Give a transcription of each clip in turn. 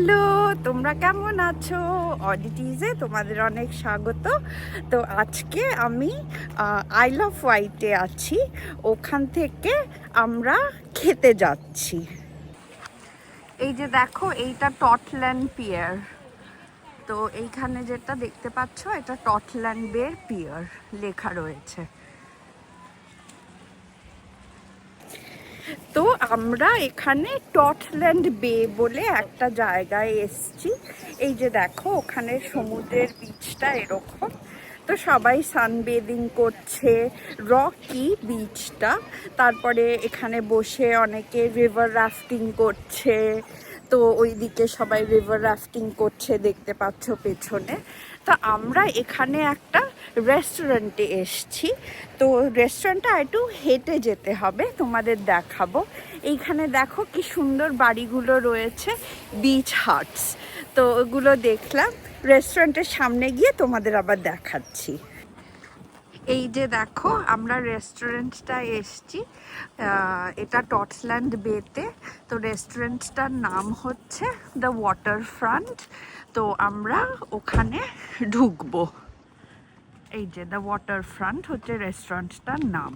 Hello, তোমরা কেমন আছো? অডিটিজে তোমাদের অনেক স্বাগত। তো আজকে আমি আই লাভ হোয়াইটে আছি, ওখান থেকে আমরা খেতে যাচ্ছি। এই যে দেখো, এইটা টটল্যান্ড পিয়ার। তো এইখানে যেটা দেখতে পাচ্ছ, এটা টটল্যান্ড বে পিয়ার লেখা রয়েছে। তো আমরা এখানে টটল্যান্ড বে বলে একটা জায়গায় এসছি। এই যে দেখো, ওখানে সমুদ্রের বিচটা এরকম। তো সবাই সানবেদিং করছে, রকি বিচটা। তারপরে এখানে বসে অনেকে রিভার রাফটিং করছে। তো ওইদিকে সবাই রিভার রাফটিং করছে, দেখতে পাচ্ছ পেছনে। তো আমরা এখানে একটা রেস্টুরেন্টে এসছি। তো রেস্টুরেন্টটা একটু হেঁটে যেতে হবে, তোমাদের দেখাবো। এইখানে দেখো কি সুন্দর বাড়িগুলো রয়েছে, বিচ হাটস। তো ওগুলো দেখলাম, রেস্টুরেন্টের সামনে গিয়ে তোমাদের আবার দেখাচ্ছি। এই যে দেখো, আমরা রেস্টুরেন্টটা এসছি, এটা টটল্যান্ড বেতে। তো রেস্টুরেন্টটার নাম হচ্ছে দ্য ওয়াটার ফ্রন্ট। তো আমরা ওখানে ঢুকবো। এই যে দ্য ওয়াটার ফ্রন্ট হচ্ছে রেস্টুরেন্টটার নাম।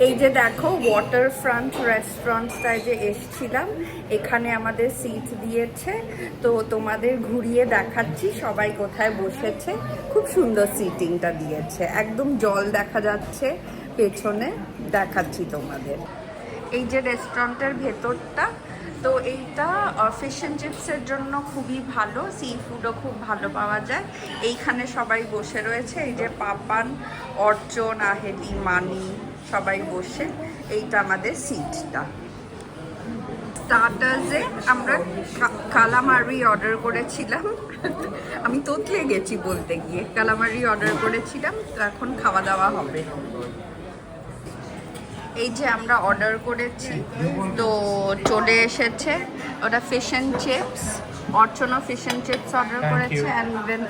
এই যে দেখো, ওয়াটার ফ্রন্ট রেস্টুরেন্টটায় যে এসছিলাম, এখানে আমাদের সিট দিয়েছে। তো তোমাদের ঘুরিয়ে দেখাচ্ছি সবাই কোথায় বসেছে। খুব সুন্দর সিটিংটা দিয়েছে, একদম জল দেখা যাচ্ছে পেছনে। দেখাচ্ছি তোমাদের। এই যে রেস্টুরেন্টের ভেতরটা, তো এইটা ফিশ অ্যান্ড চিপসের জন্য খুবই ভালো, সি ফুডও খুব ভালো পাওয়া যায়। এইখানে সবাই বসে রয়েছে, এই যে পাপান, অর্চন, আহেলি, মানি সবাই বসে। এইটা আমাদের সিটটা। স্টার্টার্সে আমরা কালামারি অর্ডার করেছিলাম। আমি তোতলে গেছি বলতে গিয়ে। কালামারি অর্ডার করেছিলাম, তো এখন খাওয়া দাওয়া হবে। এই যে আমরা অর্ডার করেছি, তো চলে এসেছে। ওটা fish and chips, Archana fish and chips order করেছে, অ্যান্ড দেন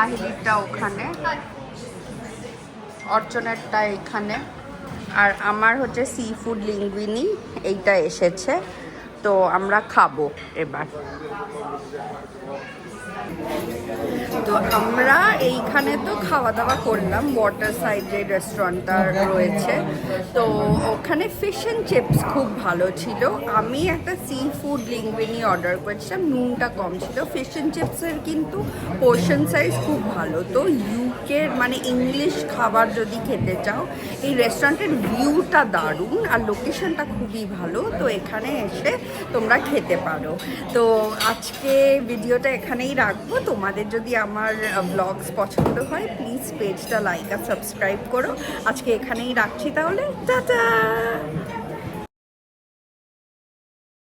আহেলিটা ওখানে, অর্চনারটা এখানে, আর আমার হচ্ছে সি ফুড লিঙ্গুইনি এইটা এসেছে। তো আমরা খাবো এবার। তো আমরা এইখানে তো খাওয়া দাওয়া করলাম, ওয়াটার সাইড যে রেস্টুরেন্টটা রয়েছে। তো ওখানে ফিশ অ্যান্ড চিপস খুব ভালো ছিল। আমি একটা সি ফুড লিঙ্গুইনি অর্ডার করেছিলাম, নুনটা কম ছিল। ফিশ অ্যান্ড চিপসের কিন্তু পোর্শন সাইজ খুব ভালো। তো ইউকের মানে ইংলিশ খাবার যদি খেতে চাও, এই রেস্টুরেন্টের ভিউটা দারুণ আর লোকেশনটা খুবই ভালো। তো এখানে এসে তোমরা খেতে পারো। তো আজকে ভিডিওটা এখানেই রাখবো। তোমাদের যদি আমার ব্লগস পছন্দ হয়, প্লিজ পেজটা লাইক আর সাবস্ক্রাইব করো। আজকে এখানেই রাখছি তাহলে, টাটা।